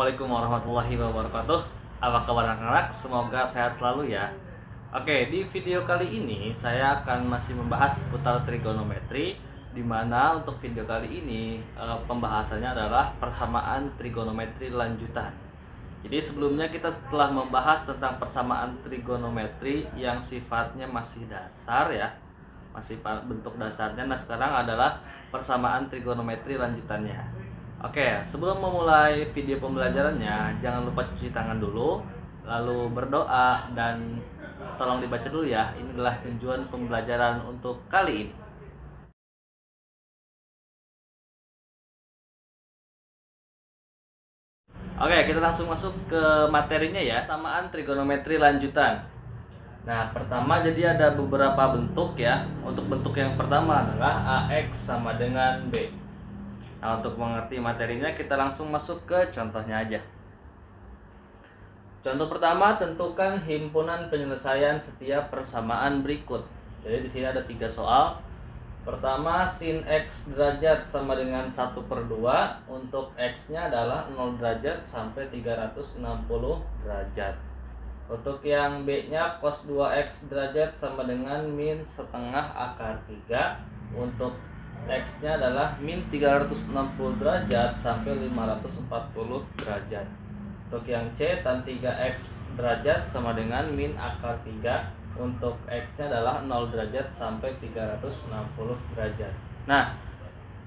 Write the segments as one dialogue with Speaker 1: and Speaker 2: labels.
Speaker 1: Assalamualaikum warahmatullahi wabarakatuh. Apa kabar anak-anak? Semoga sehat selalu ya. Oke, di video kali ini saya akan masih membahas seputar trigonometri, di mana untuk video kali ini pembahasannya adalah persamaan trigonometri lanjutan. Jadi sebelumnya kita telah membahas tentang persamaan trigonometri yang sifatnya masih dasar ya, masih bentuk dasarnya. Nah, sekarang adalah persamaan trigonometri lanjutannya. Oke, sebelum memulai video pembelajarannya, jangan lupa cuci tangan dulu, lalu berdoa, dan tolong dibaca dulu ya. Ini adalah tujuan pembelajaran untuk kali ini. Oke, kita langsung masuk ke materinya ya, persamaan trigonometri lanjutan. Nah, pertama jadi ada beberapa bentuk ya. Untuk bentuk yang pertama adalah AX sama dengan B. Nah, untuk mengerti materinya kita langsung masuk ke contohnya aja. Contoh pertama, tentukan himpunan penyelesaian setiap persamaan berikut. Jadi di sini ada 3 soal. Pertama, sin X derajat sama dengan 1/2. Untuk X-nya adalah 0 derajat sampai 360 derajat. Untuk yang B-nya cos 2X derajat sama dengan min setengah akar 3. Untuk X-nya adalah min 360 derajat sampai 540 derajat. Untuk yang C, tan 3X derajat sama dengan min akar 3. Untuk X-nya adalah 0 derajat sampai 360 derajat. Nah,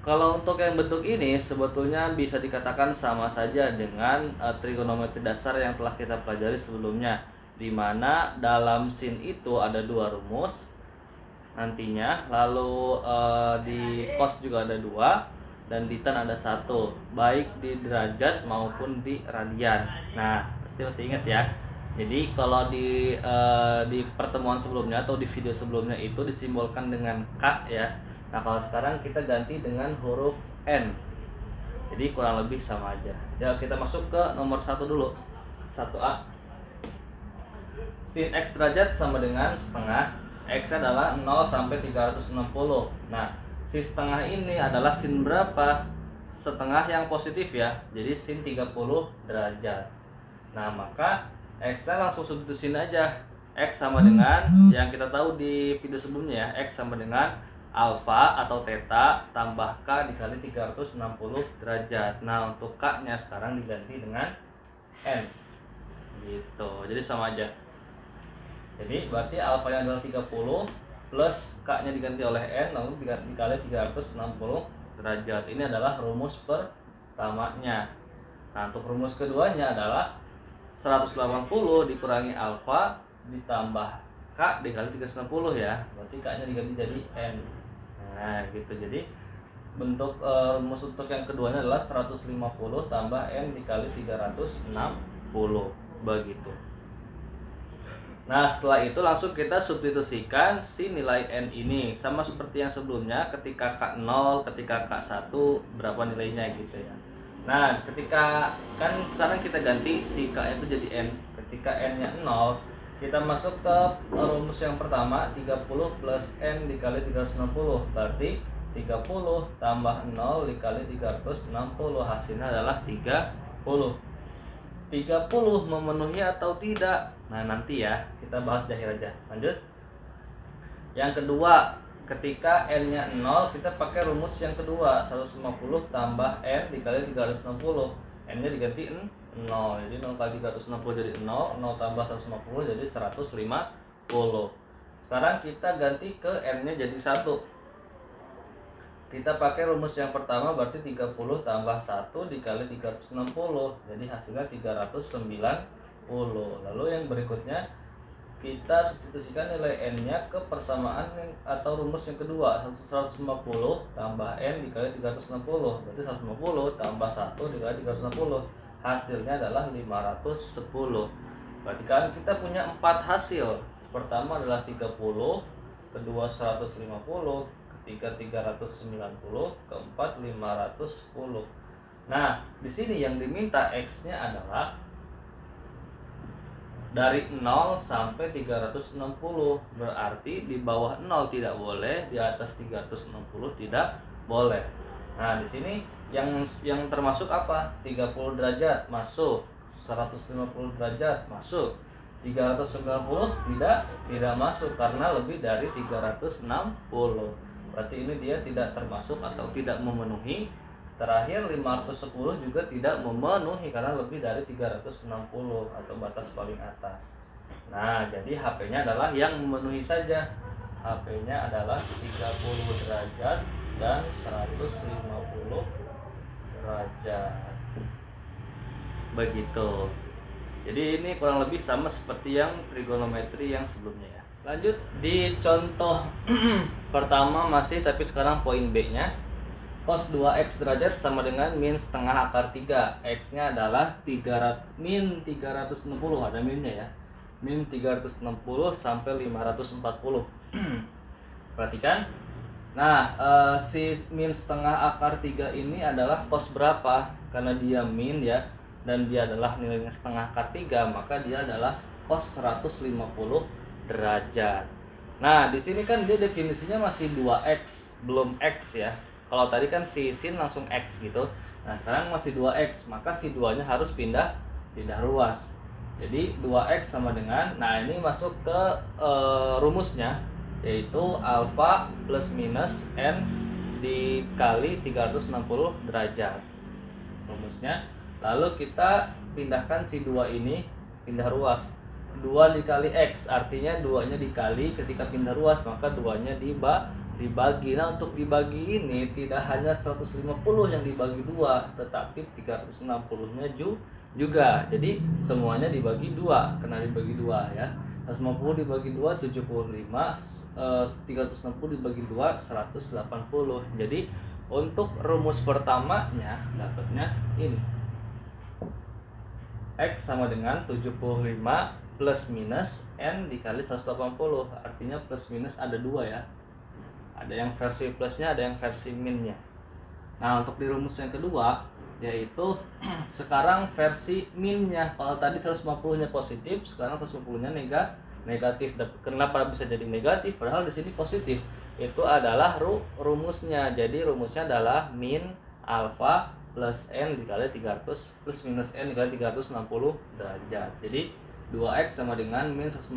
Speaker 1: kalau untuk yang bentuk ini sebetulnya bisa dikatakan sama saja dengan trigonometri dasar yang telah kita pelajari sebelumnya, di mana dalam sin itu ada 2 rumus nantinya, lalu di cos juga ada 2 dan di tan ada 1, baik di derajat maupun di radian. Nah, pasti masih ingat ya. Jadi kalau di pertemuan sebelumnya atau di video sebelumnya itu disimbolkan dengan K ya. Nah, kalau sekarang kita ganti dengan huruf N. Jadi kurang lebih sama aja. Ya, kita masuk ke nomor 1 dulu. 1A. Sin X derajat sama dengan setengah. X adalah 0 sampai 360. Nah, si setengah ini adalah sin berapa? Setengah yang positif ya. Jadi sin 30 derajat. Nah, maka X-nya langsung substitusin aja. X sama dengan yang kita tahu di video sebelumnya ya. X sama dengan alfa atau theta tambah K dikali 360 derajat. Nah, untuk K-nya sekarang diganti dengan N. Gitu. Jadi sama aja. Jadi berarti alfanya adalah 30 plus K-nya diganti oleh N, lalu dikali 360 derajat. Ini adalah rumus pertamanya. Nah, untuk rumus keduanya adalah 180 dikurangi alfa ditambah K dikali 360 ya. Berarti K-nya diganti jadi N. Nah, gitu. Jadi bentuk rumus untuk yang keduanya adalah 150 tambah N dikali 360. Begitu. Nah, setelah itu langsung kita substitusikan si nilai N ini. Sama seperti yang sebelumnya, ketika K 0, ketika K 1, berapa nilainya gitu ya. Nah, ketika kan sekarang kita ganti si K itu jadi N. Ketika N-nya 0, kita masuk ke rumus yang pertama, 30 plus N dikali 360. Berarti 30 tambah 0 dikali 360, hasilnya adalah 30. 30 memenuhi atau tidak? Nah, nanti ya, kita bahas di akhir aja. Lanjut. Yang kedua, ketika N-nya 0, kita pakai rumus yang kedua, 150 tambah N dikali 360. N-nya diganti 0. Jadi 0 kali 360 jadi 0, 0 tambah 150 jadi 150. Sekarang kita ganti ke N-nya jadi 1. Kita pakai rumus yang pertama, berarti 30 tambah 1 dikali 360. Jadi hasilnya 390. Lalu yang berikutnya, kita substitusikan nilai N-nya ke persamaan atau rumus yang kedua, 150 tambah N dikali 360. Berarti 150 tambah 1 dikali 360. Hasilnya adalah 510. Berarti kan kita punya 4 hasil. Pertama adalah 30, kedua 150, ketiga 390, keempat 510. Nah, di sini yang diminta X-nya adalah dari 0 sampai 360. Berarti di bawah 0 tidak boleh, di atas 360 tidak boleh. Nah, di sini yang termasuk apa? 30 derajat masuk, 150 derajat masuk, 390 tidak masuk karena lebih dari 360. Berarti ini dia tidak termasuk atau tidak memenuhi. Terakhir 510 juga tidak memenuhi karena lebih dari 360 atau batas paling atas. Nah, jadi HP-nya adalah yang memenuhi saja. HP-nya adalah 30 derajat dan 150 derajat. Begitu. Jadi ini kurang lebih sama seperti yang trigonometri yang sebelumnya ya. Lanjut di contoh pertama masih, tapi sekarang poin B-nya. Cos 2x derajat sama dengan min setengah akar 3. X-nya adalah min 360, ada minnya ya. Min 360 sampai 540. Perhatikan. Nah, si min setengah akar 3 ini adalah cos berapa? Karena dia min ya, dan dia adalah nilainya setengah akar 3, maka dia adalah cos 150 derajat. Nah, di sini kan dia definisinya masih 2x, belum x ya. Kalau tadi kan si sin langsung x gitu. Nah, sekarang masih 2x, maka si 2-nya harus pindah ruas. Jadi 2x sama dengan, nah ini masuk ke rumusnya, yaitu alfa plus minus n dikali 360 derajat. Rumusnya. Lalu kita pindahkan si 2 ini pindah ruas. 2 dikali x, artinya 2-nya dikali, ketika pindah ruas maka 2-nya dibagi. Nah, untuk dibagi ini tidak hanya 150 yang dibagi 2, tetapi 360-nya juga. Jadi semuanya dibagi 2, kena dibagi 2 ya. 150 dibagi 2 75, 360 dibagi 2 180. Jadi untuk rumus pertamanya dapatnya ini. X sama dengan 75 plus minus n dikali 180. Artinya plus minus ada 2 ya. Ada yang versi plusnya, ada yang versi minnya. Nah, untuk di rumus yang kedua, yaitu sekarang versi minnya. Kalau tadi 150-nya positif, sekarang 150-nya negatif. Kenapa bisa jadi negatif? Padahal di sini positif. Itu adalah rumusnya. Jadi rumusnya adalah min alfa plus n dikali 300 plus minus n dikali 360 derajat. Jadi 2x sama dengan min 150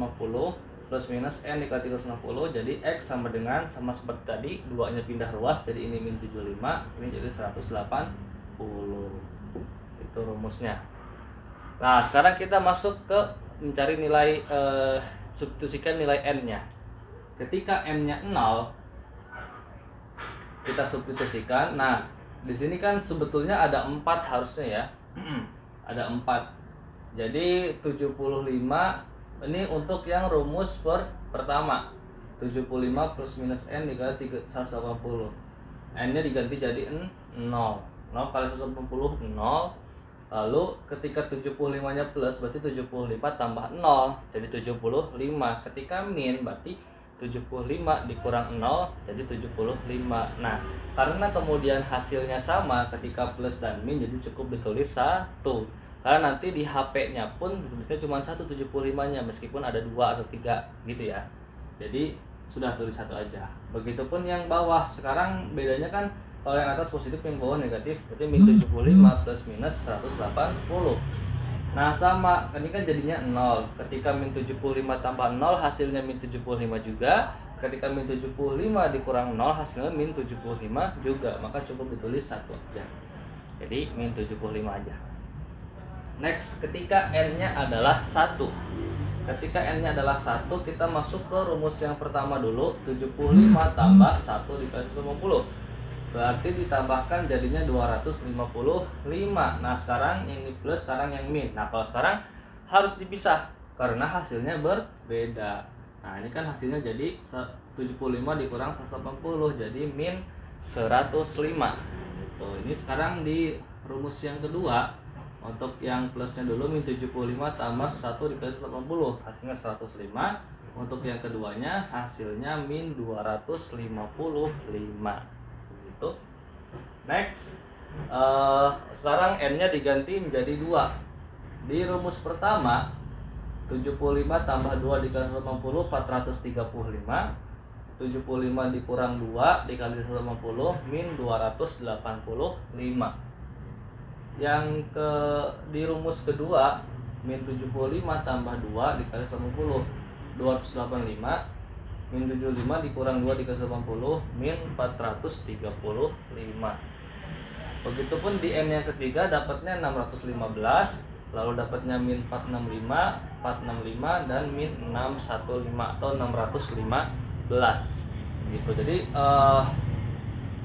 Speaker 1: plus minus n dikali 360. Jadi x sama dengan, sama seperti tadi, 2-nya pindah ruas, jadi ini min 75, ini jadi 180. Itu rumusnya. Nah, sekarang kita masuk ke mencari nilai, substitusikan nilai n-nya. Ketika n-nya 0, kita substitusikan. Nah, di sini kan sebetulnya ada 4 harusnya ya. Ada 4. Jadi 75 ini untuk yang rumus pertama. 75 plus minus n dikali 180. N-nya diganti jadi 0. 0 kali 180 0. Lalu ketika 75-nya plus berarti 75 tambah 0 jadi 75. Ketika min berarti 75 dikurang 0 jadi 75. Nah, karena kemudian hasilnya sama ketika plus dan min, jadi cukup ditulis 1. Karena nanti di HP-nya pun tulisnya cuma 1 75-nya meskipun ada 2 atau 3 gitu ya. Jadi sudah tulis 1 aja. Begitupun yang bawah. Sekarang bedanya kan kalau yang atas positif, yang bawah negatif, berarti min 75 plus minus 180. Nah, sama, ini kan jadinya 0. Ketika min 75 tambah 0 hasilnya min 75 juga. Ketika min 75 dikurang 0 hasilnya min 75 juga. Maka cukup ditulis 1 aja. Jadi min 75 aja. Next, ketika n-nya adalah 1. Ketika n-nya adalah 1, kita masuk ke rumus yang pertama dulu. 75 tambah 1 dikali 150. Berarti ditambahkan jadinya 255. Nah, sekarang yang ini plus, sekarang yang min. Nah, kalau sekarang harus dipisah karena hasilnya berbeda. Nah, ini kan hasilnya jadi 75 dikurang 180 jadi min 105. Gitu. Ini sekarang di rumus yang kedua. Untuk yang plusnya dulu min 75 tambah 1 dikali 180 hasilnya 105. Untuk yang keduanya hasilnya min 255. Gitu. Next, sekarang n-nya diganti menjadi 2. Di rumus pertama 75 tambah 2 dikali 180 435. 75 dikurang 2 dikali 150 min 285. Yang di rumus kedua, min 75 tambah 2 dikali 150 285, min 75 dikurang 2 dikali 150 min 435. Begitupun di N yang ketiga dapatnya 615, lalu dapatnya min 465 dan min 615 atau 615 gitu. Jadi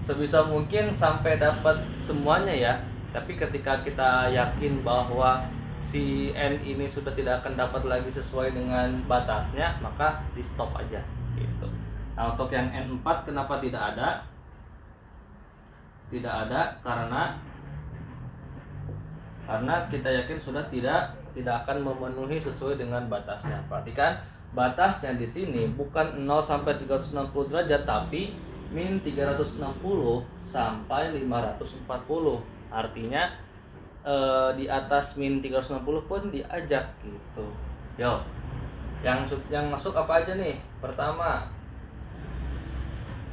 Speaker 1: sebisa mungkin sampai dapat semuanya ya. Tapi ketika kita yakin bahwa si N ini sudah tidak akan dapat lagi sesuai dengan batasnya, maka di stop aja gitu. Nah, untuk yang N4 kenapa tidak ada? Tidak ada karena kita yakin sudah tidak akan memenuhi sesuai dengan batasnya. Perhatikan, batasnya di sini bukan 0 sampai 360 derajat tapi min 360 sampai 540. Artinya di atas min 360 pun diajak gitu. Yo. Yang masuk apa aja nih? Pertama,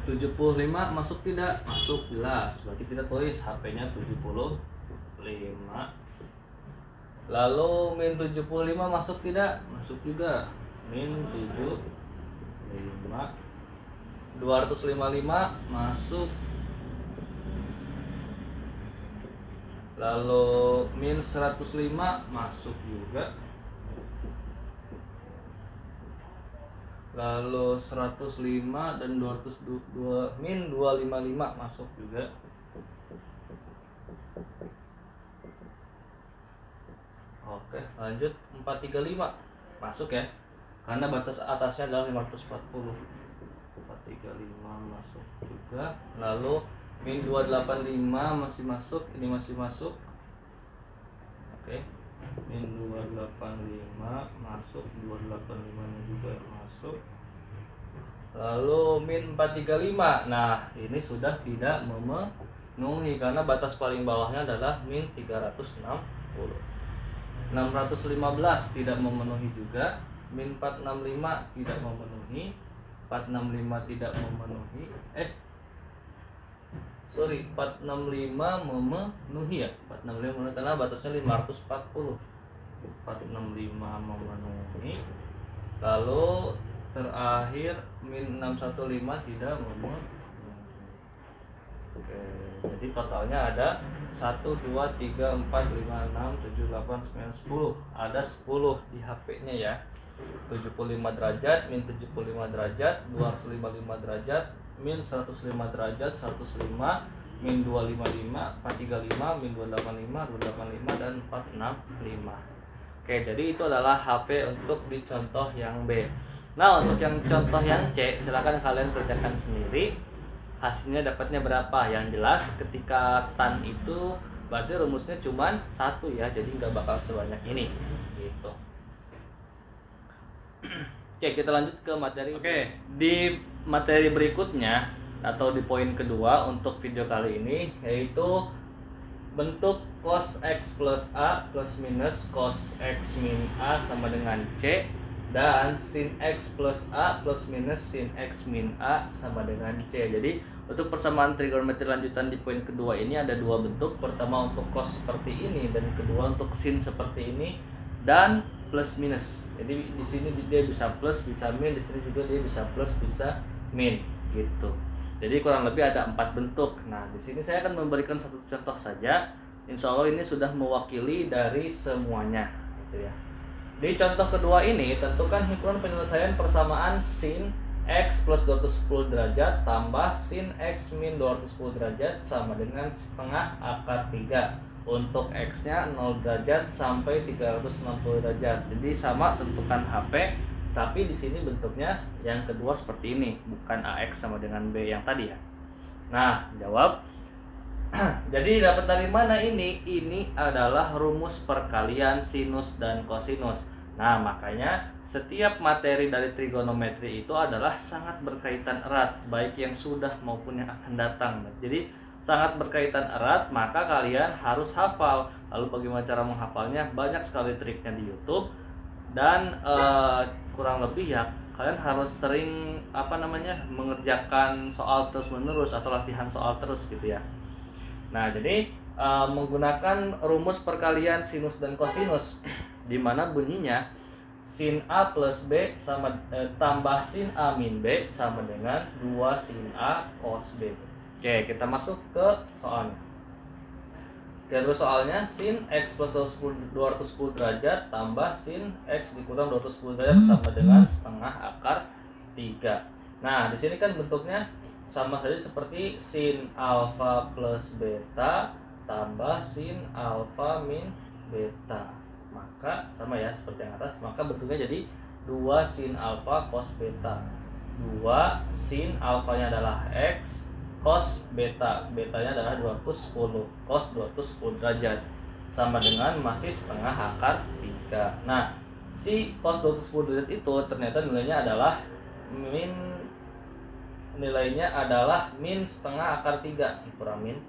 Speaker 1: 75 masuk tidak? Masuk, jelas. Berarti kita tulis HP-nya 75. Lalu min 75 masuk tidak? Masuk juga. Min 75. 255 masuk. Lalu min 105 masuk juga. Lalu 105 dan 202 min 255 masuk juga. Oke, lanjut 435 masuk ya. Karena batas atasnya adalah 540. 435 masuk juga. Lalu min 285 masih masuk, ini masih masuk. Oke. Min 285 masuk, 285 juga masuk. Lalu min 435. Nah, ini sudah tidak memenuhi karena batas paling bawahnya adalah min 360. 615 tidak memenuhi juga. Min 465 tidak memenuhi. 465 tidak memenuhi. 465 memenuhi ya. 465 memenuhi karena batasnya 540. 465 memenuhi. Lalu terakhir min 615 tidak memenuhi. Oke, jadi totalnya ada 1 2 3 4 5 6 7 8 9 10. Ada 10 di HP-nya ya. 75 derajat, min 75 derajat, 255 derajat, min 105 derajat, 105, min 255, 435, min 285, 285 dan 465. Oke, jadi itu adalah HP untuk di contoh yang B. Nah, untuk yang contoh yang C, silakan kalian kerjakan sendiri. Hasilnya dapatnya berapa? Yang jelas ketika tan itu berarti rumusnya cuma 1 ya, jadi nggak bakal sebanyak ini gitu. Oke, kita lanjut ke materi. Oke, di materi berikutnya atau di poin kedua untuk video kali ini yaitu bentuk cos X plus A plus minus cos X min A sama dengan C, dan sin X plus A plus minus sin X min A sama dengan C. Jadi untuk persamaan trigonometri lanjutan di poin kedua ini ada dua bentuk. Pertama untuk cos seperti ini dan kedua untuk sin seperti ini dan plus minus. Jadi di sini dia bisa plus bisa min, di sini juga dia bisa plus bisa min gitu. Jadi kurang lebih ada 4 bentuk. Nah, di sini saya akan memberikan satu contoh saja. Insya Allah ini sudah mewakili dari semuanya, gitu ya. Di contoh kedua ini, tentukan himpunan penyelesaian persamaan sin X plus 210 derajat tambah sin X min 210 derajat sama dengan setengah akar 3. Untuk X-nya 0 derajat sampai 360 derajat. Jadi sama, tentukan HP. Tapi di sini bentuknya yang kedua seperti ini, bukan AX sama dengan B yang tadi ya. Nah, jawab. Jadi dapat dari mana ini? Ini adalah rumus perkalian sinus dan kosinus. Nah, makanya setiap materi dari trigonometri itu adalah sangat berkaitan erat, baik yang sudah maupun yang akan datang. Jadi sangat berkaitan erat, maka kalian harus hafal. Lalu bagaimana cara menghafalnya? Banyak sekali triknya di YouTube. Dan kurang lebih ya kalian harus sering mengerjakan soal terus menerus atau latihan soal terus gitu ya. Nah, jadi menggunakan rumus perkalian sinus dan kosinus di mana bunyinya sin A plus B tambah sin A min B sama dengan 2 sin A cos B. Oke, kita masuk ke soalnya. Terus soalnya sin X plus 210 derajat tambah sin X dikurang 210 derajat sama dengan setengah akar 3. Nah, di sini kan bentuknya sama saja seperti sin alfa plus beta tambah sin alfa min beta. Maka sama ya seperti yang atas, maka bentuknya jadi 2 sin alfa cos beta. 2 sin alfanya adalah X, cos betanya adalah 210, cos 210 derajat sama dengan masih setengah akar 3. Nah, si cos 210 derajat itu ternyata nilainya adalah min setengah akar 3 kurang min.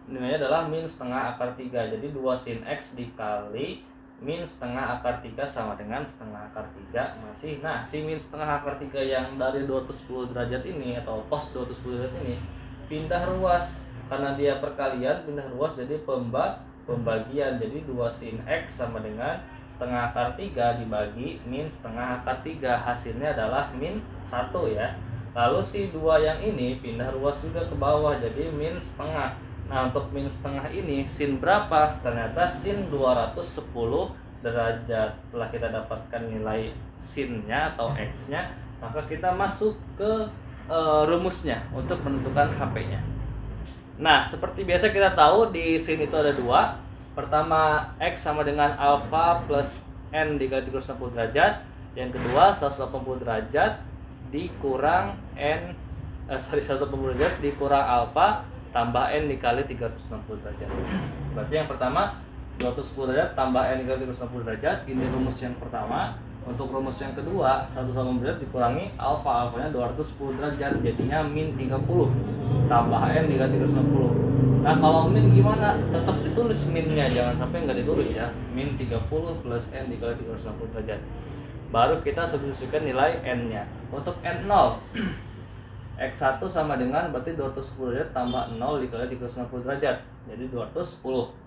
Speaker 1: Nilainya adalah min setengah akar 3. Jadi 2 sin X dikali min setengah akar 3 sama dengan setengah akar 3 masih. Nah, si min setengah akar 3 yang dari 210 derajat ini atau cos 210 derajat ini pindah ruas, karena dia perkalian pindah ruas jadi pembagian. Jadi 2 sin X sama dengan setengah akar 3 dibagi min setengah akar 3, hasilnya adalah min 1 ya. Lalu si 2 yang ini pindah ruas juga ke bawah jadi min setengah. Nah, untuk min setengah ini sin berapa? Ternyata sin 210 derajat. Setelah kita dapatkan nilai sinnya atau X-nya, maka kita masuk ke rumusnya untuk menentukan HP-nya. Nah, seperti biasa kita tahu di sin itu ada 2. Pertama, X sama dengan alfa plus N dikali 360 derajat. Yang kedua, 180 derajat dikurang 180 derajat dikurang alfa tambah N dikali 360 derajat. Berarti yang pertama 210 derajat tambah N dikali 360 derajat. Ini rumus yang pertama. Untuk rumus yang kedua, 180 derajat dikurangi alfanya 210 derajat, jadinya min 30 tambah N dikali 360. Nah, kalau min gimana? Tetap ditulis minnya, jangan sampai nggak ditulis ya. Min 30 plus N dikali 360 derajat. Baru kita substitusikan nilai N-nya. Untuk N0 X1 sama dengan berarti 210 derajat tambah 0 dikali 360 derajat, jadi 210.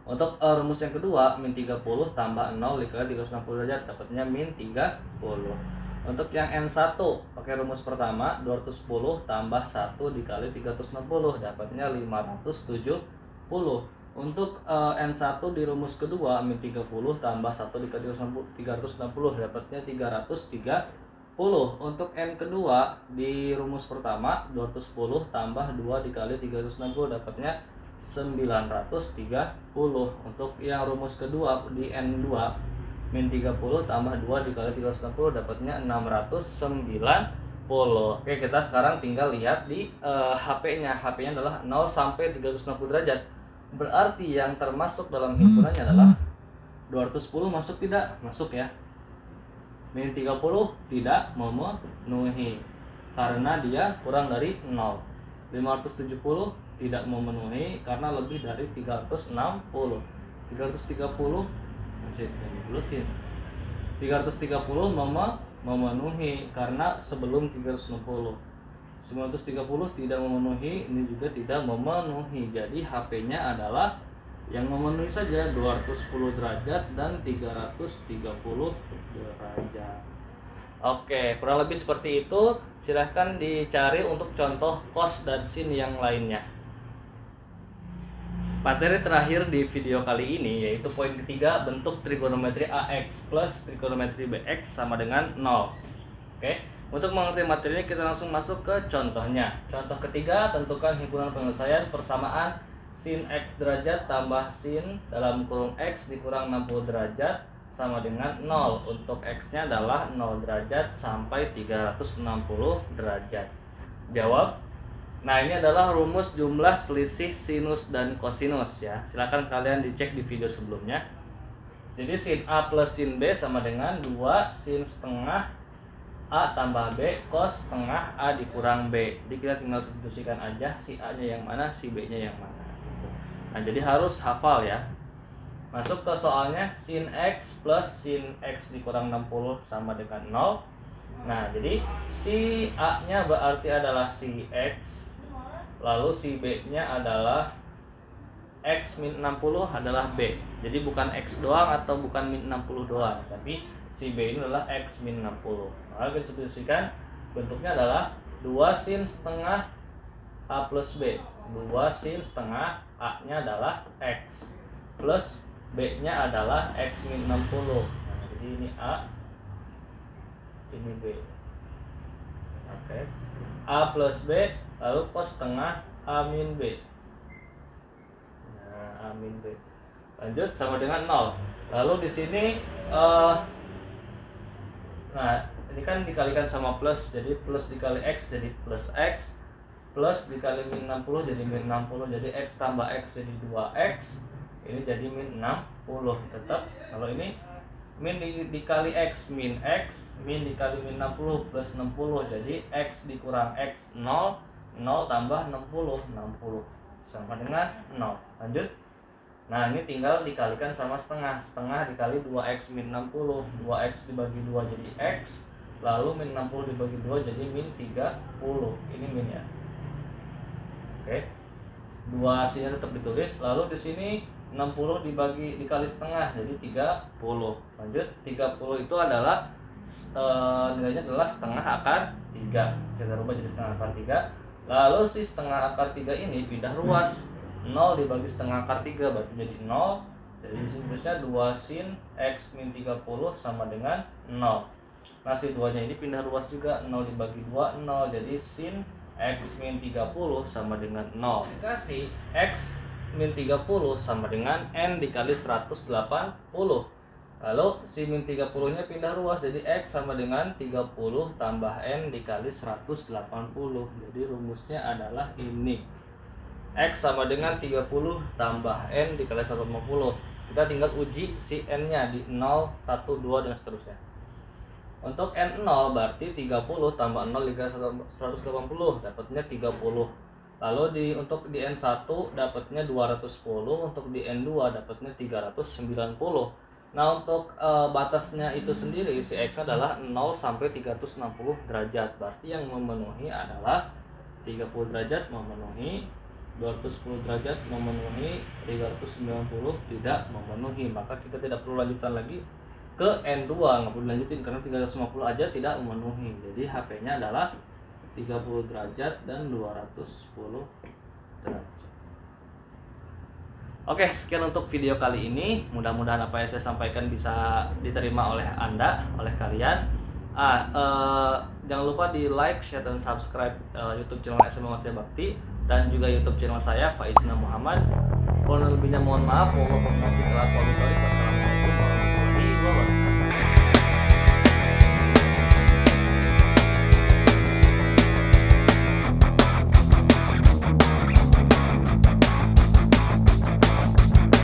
Speaker 1: Untuk rumus yang kedua, min 30 tambah 0 dikali 360 derajat, dapatnya min 30. Untuk yang N1, pakai rumus pertama, 210 tambah 1 dikali 360, dapatnya 570. Untuk N1 di rumus kedua, min 30 tambah 1 dikali 360, dapatnya 330. Untuk N kedua di rumus pertama, 210 tambah 2 dikali 360, dapatnya 930. Untuk yang rumus kedua di N2, min 30 tambah 2 dikali 360, dapatnya 690. Oke, kita sekarang tinggal lihat di HP-nya. HP-nya adalah 0 sampai 360 derajat. Berarti yang termasuk dalam himpunannya adalah 210 masuk tidak? Masuk ya. Min 30 tidak memenuhi karena dia kurang dari 0. 570 tidak memenuhi karena lebih dari 360. 330 masih 330 memenuhi karena sebelum 360. 930 tidak memenuhi, ini juga tidak memenuhi. Jadi HP-nya adalah yang memenuhi saja 210 derajat dan 330 derajat. Oke, kurang lebih seperti itu. Silahkan dicari untuk contoh cos dan sin yang lainnya. Materi terakhir di video kali ini yaitu poin ketiga, bentuk trigonometri AX plus trigonometri BX sama dengan 0. Oke, untuk mengerti materinya kita langsung masuk ke contohnya. Contoh ketiga, tentukan himpunan penyelesaian persamaan sin X derajat tambah sin dalam kurung X dikurang 60 derajat sama dengan 0. Untuk X-nya adalah 0 derajat sampai 360 derajat. Jawab. Nah, ini adalah rumus jumlah selisih sinus dan kosinus ya. Silakan kalian dicek di video sebelumnya. Jadi sin A plus sin B sama dengan 2 sin setengah A tambah B cos setengah A dikurang B. Jadi kita tinggal substitusikan aja si A-nya yang mana, si B-nya yang mana. Nah, jadi harus hafal ya. Masuk ke soalnya, sin X plus sin X dikurang 60 sama dengan 0. Nah, jadi si A-nya berarti adalah si X, lalu si B-nya adalah X min 60 adalah B. Jadi bukan X doang atau bukan min 60 doang, tapi si B ini adalah X min 60. Maka kita substitusikan, bentuknya adalah 2 sin setengah A plus B. 2 sin setengah, A-nya adalah X, plus B-nya adalah X min 60. Nah, jadi ini A, ini B. Oke. A plus B, lalu cos setengah A min B. Nah, A min B. Lanjut sama dengan 0. Lalu di sini nah, ini kan dikalikan sama plus, jadi plus dikali X jadi plus X, plus dikali min 60 jadi min 60, jadi X tambah X jadi 2X, ini jadi min 60 tetap. Kalau ini min dikali X min X, min dikali min 60 plus 60, jadi X dikurang X 0, 0 tambah 60, 60 sama dengan 0. Lanjut. Nah, ini tinggal dikalikan sama setengah. Setengah dikali 2X min 60, 2X dibagi 2 jadi X, lalu min 60 dibagi 2 jadi min 30. Ini min ya. Oke. 2 sini tetap ditulis, lalu di sini 60 dikali setengah jadi 30. Lanjut, 30 itu adalah nilainya adalah setengah akar 3. Kita rubah jadi setengah akar 3. Lalu si setengah akar 3 ini pindah ruas. 0 dibagi setengah akar 3 berarti jadi 0. Jadi di sini tulisnya 2 sin X min 30 sama dengan 0. Nah, si 2-nya ini pindah ruas juga, 0 dibagi 2 0, jadi sin X min 30 sama dengan 0. Dikasih X min 30 sama dengan N dikali 180. Lalu si min 30 nya pindah ruas, jadi X sama dengan 30 tambah N dikali 180. Jadi rumusnya adalah ini, X sama dengan 30 tambah N dikali 180. Kita tinggal uji si N nya di 0, 1, 2 dan seterusnya. Untuk N0 berarti 30 tambah 0 dikali 180 dapatnya 30. Lalu untuk di N1 dapatnya 210, untuk di N2 dapatnya 390. Nah, untuk batasnya itu sendiri si X adalah 0 sampai 360 derajat. Berarti yang memenuhi adalah 30 derajat memenuhi, 210 derajat memenuhi, 390 tidak memenuhi. Maka kita tidak perlu lanjutkan lagi ke N2, nggak perlu lanjutin karena 350 aja tidak memenuhi. Jadi HP-nya adalah 30 derajat dan 210 derajat. Oke, sekian untuk video kali ini. Mudah-mudahan apa yang saya sampaikan bisa diterima oleh Anda, oleh kalian. Jangan lupa di like, share, dan subscribe YouTube channel SMA Madya Bakti dan juga YouTube channel saya Faizna Muhammad. Kurang lebihnya mohon maaf. Wassalamualaikum warahmatullahi wabarakatuh.